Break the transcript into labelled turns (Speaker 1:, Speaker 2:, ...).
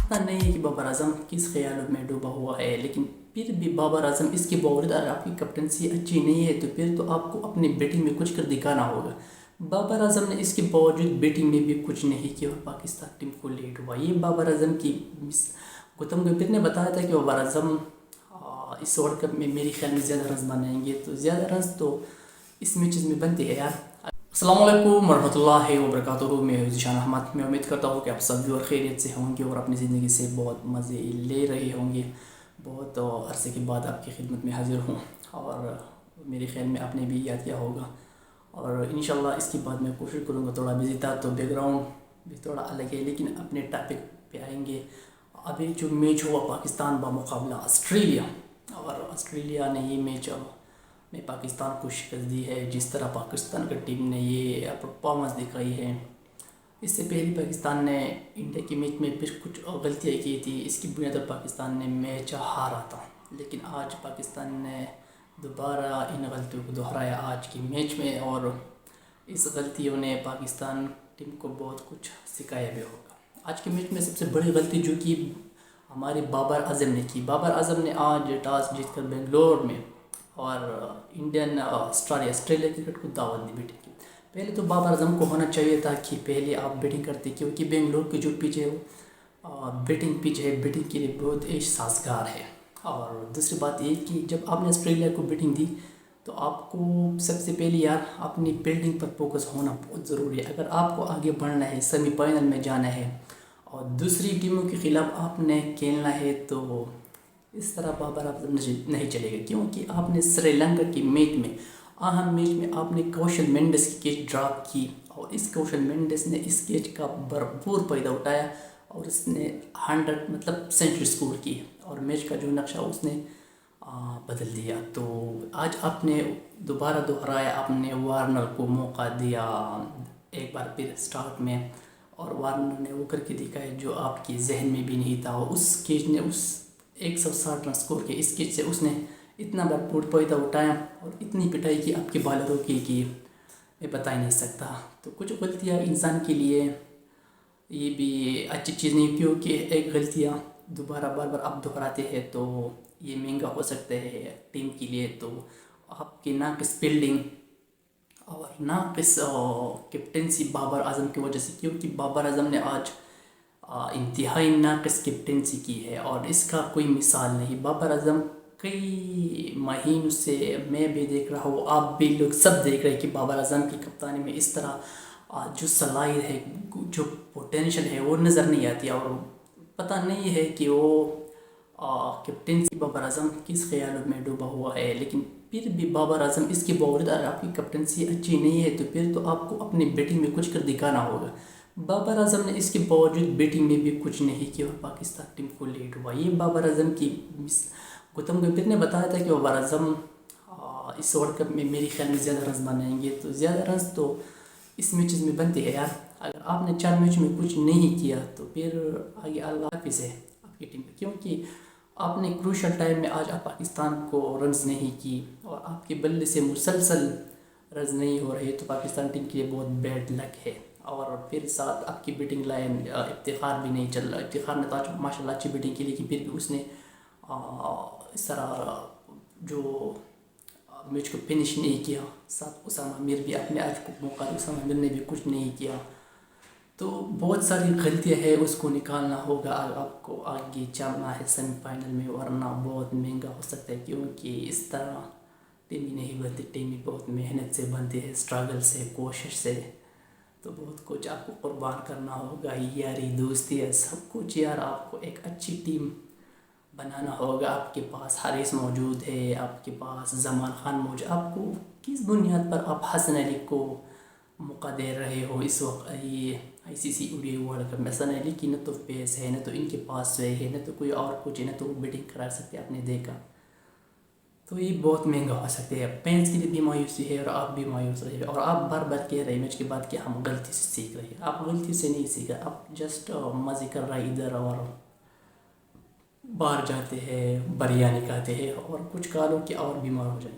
Speaker 1: پتہ نہیں ہے کہ بابر اعظم کس خیالوں میں ڈوبا ہوا ہے، لیکن پھر بھی بابر اعظم اس کے باوجود اگر آپ کی کیپٹنسی اچھی نہیں ہے تو پھر تو آپ کو اپنی بیٹنگ میں کچھ کر دکھانا ہوگا۔ بابر اعظم نے اس کے باوجود بیٹنگ میں بھی کچھ نہیں کیا اور پاکستان ٹیم کو لیٹ ہوا۔ یہ بابر اعظم کی گوتم گمبھیر نے بتایا تھا کہ بابر اعظم اس ورلڈ کپ میں میری خیال میں زیادہ رنز بنائیں گے، تو زیادہ رنز تو اس میچز میں بنتے ہیں یار۔ السلام علیکم ورحمۃ اللہ وبرکاتہ، میں ذیشان احمد۔ میں امید کرتا ہوں کہ آپ سب اور خیریت سے ہوں گے اور اپنی زندگی سے بہت مزے لے رہے ہوں گے۔ بہت عرصے کے بعد آپ کی خدمت میں حاضر ہوں اور میرے خیال میں آپ نے بھی یاد کیا ہوگا، اور انشاءاللہ اس کے بعد میں کوشش کروں گا۔ تھوڑا بزی تھا تو بیک گراؤنڈ بھی تھوڑا الگ ہے، لیکن اپنے ٹاپک پہ آئیں گے۔ ابھی جو میچ ہوا پاکستان بمقابلہ آسٹریلیا، اور آسٹریلیا نے یہ میچ میں پاکستان کو شکست دی ہے۔ جس طرح پاکستان کی ٹیم نے یہ پرفارمنس دکھائی ہے، اس سے پہلے پاکستان نے انڈیا کے میچ میں بھی کچھ غلطیاں کی تھی، اس کی بنیاد پر پاکستان نے میچ ہارا تھا، لیکن آج پاکستان نے دوبارہ ان غلطیوں کو دہرایا آج کے میچ میں، اور اس غلطیوں نے پاکستان ٹیم کو بہت کچھ سکھایا بھی ہوگا۔ آج کے میچ میں سب سے بڑی غلطی جو کہ ہمارے بابر اعظم نے کی، بابر اعظم نے آج ٹاس جیت کر بنگلور میں اور آسٹریلیا کرکٹ کو دعوت دی بیٹنگ کی۔ پہلے تو بابر اعظم کو ہونا چاہیے تھا کہ پہلے آپ بیٹنگ کرتے، کیونکہ بنگلور کی جو پچ ہے وہ بیٹنگ پچ ہے، بیٹنگ کے لیے بہت ہی سازگار ہے۔ اور دوسری بات یہ کہ جب آپ نے آسٹریلیا کو بیٹنگ دی تو آپ کو سب سے پہلے یار اپنی فیلڈنگ پر فوکس ہونا بہت ضروری ہے۔ اگر آپ کو آگے بڑھنا ہے، سیمی فائنل میں جانا ہے اور دوسری ٹیموں کے خلاف آپ نے کھیلنا ہے، تو اس طرح بابر اعظم نہیں چلے گا، کیونکہ آپ نے سری لنکا کی میچ میں، اہم میچ میں آپ نے کوشل مینڈس کی کیچ ڈراپ کی، اور اس کوشل مینڈس نے اس کیچ کا بھرپور فائدہ اٹھایا اور اس نے 100 سینچری سکور کی، اور میچ کا جو نقشہ اس نے بدل دیا۔ تو آج آپ نے دوبارہ دہرایا، آپ نے وارنر کو موقع دیا ایک بار پھر سٹارٹ میں، اور وارنر نے وہ کر کے دکھایا جو آپ کے ذہن میں بھی نہیں تھا، اور اس کیچ نے اس 160 رن سکور کے اس کیچ سے اس نے اتنا بھرپور فائدہ اٹھایا اور اتنی پٹائی کی آپ کے بالروں کی کہ میں بتا ہی نہیں سکتا۔ تو کچھ غلطیاں انسان کے لیے یہ بھی اچھی چیز نہیں، کیونکہ ایک غلطیاں دوبارہ بار بار آپ دہراتے ہیں تو یہ مہنگا ہو سکتا ہے ٹیم کے لیے۔ تو آپ کی ناقص فیلڈنگ اور ناقص کیپٹنسی بابر اعظم کی وجہ سے، کیونکہ بابر اعظم نے آج انتہائی ناقص کیپٹنسی کی ہے اور اس کا کوئی مثال نہیں۔ بابر اعظم کئی مہینوں سے میں بھی دیکھ رہا ہوں، آپ بھی لوگ سب دیکھ رہے ہیں کہ بابر اعظم کی کپتانی میں اس طرح جو صلاحیت ہے، جو پوٹینشل ہے وہ نظر نہیں آتی، اور پتہ نہیں ہے کہ وہ کیپٹنسی بابر اعظم کس خیالوں میں ڈوبا ہوا ہے، لیکن پھر بھی بابر اعظم اس کے باوجود اگر آپ کی کیپٹنسی اچھی نہیں ہے تو پھر تو آپ کو اپنی بیٹنگ میں کچھ کر دکھانا ہوگا۔ بابر اعظم نے اس کے باوجود بیٹنگ میں بھی کچھ نہیں کیا اور پاکستان ٹیم کو لیٹ ہوا۔ یہ بابر اعظم کی گوتم گمبھیر نے بتایا تھا کہ بابر اعظم اس ورلڈ کپ میں میری خیال میں زیادہ رنز بنائیں گے، تو زیادہ رنز تو اس میچز میں بنتے ہیں یار۔ اگر آپ نے 4 میچ میں کچھ نہیں کیا تو پھر آگے اللہ حافظ ہے آپ کی ٹیم پہ، کیونکہ آپ نے کروشل ٹائم میں آج آپ پاکستان کو رنز نہیں کی اور آپ کے بلے سے مسلسل رنز نہیں ہو رہے، تو پاکستان ٹیم کے لیے بہت بیڈ لک ہے۔ اور پھر ساتھ آپ کی بیٹنگ لائن افتخار بھی نہیں چل رہا، افتخار نے تو آج ماشاء اللہ اچھی بیٹنگ کی، لیکن پھر بھی اس نے اس طرح جو میچ کو فنش نہیں کیا۔ ساتھ اسامہ میر بھی اپنے آج کو موقع، اسامہ میر نے بھی کچھ نہیں کیا، تو بہت ساری غلطیاں ہیں، اس کو نکالنا ہوگا اگر آپ کو آگے چلنا ہے سیمی فائنل میں، ورنہ بہت مہنگا ہو سکتا ہے، کیونکہ اس طرح ٹیمیں نہیں بنتی، ٹیمیں بہت محنت سے بنتی ہے، اسٹرگل سے، کوشش سے، تو بہت کچھ آپ کو قربان کرنا ہوگا، یاری دوستی ہے سب کچھ یار۔ آپ کو ایک اچھی ٹیم بنانا ہوگا، آپ کے پاس حارث موجود ہے، آپ کے پاس زمان خان موجود، آپ کو کس بنیاد پر آپ حسن علی کو موقع دے رہے ہو اس وقت؟ یہ ICC اوڈی ورلڈ کپ میں حسن علی کی نہ تو پیس ہے، نہ تو ان کے پاس ہے، نہ تو کوئی اور کچھ ہے، نہ تو وہ بیٹنگ کرا سکتے، آپ نے دیکھا، تو یہ بہت مہنگا ہو سکتے ہیں۔ فینس کے لیے بھی مایوسی ہے اور آپ بھی مایوس رہے، اور آپ بار بار کہہ رہے ہیں میچ کے بعد کہ ہم غلطی سے سیکھ رہے ہیں۔ آپ غلطی سے نہیں سیکھ رہے، آپ جسٹ مزے کر رہے ادھر اور باہر جاتے ہیں، بریانی کھاتے ہیں اور کچھ کالوں کے اور بیمار ہو جائیں۔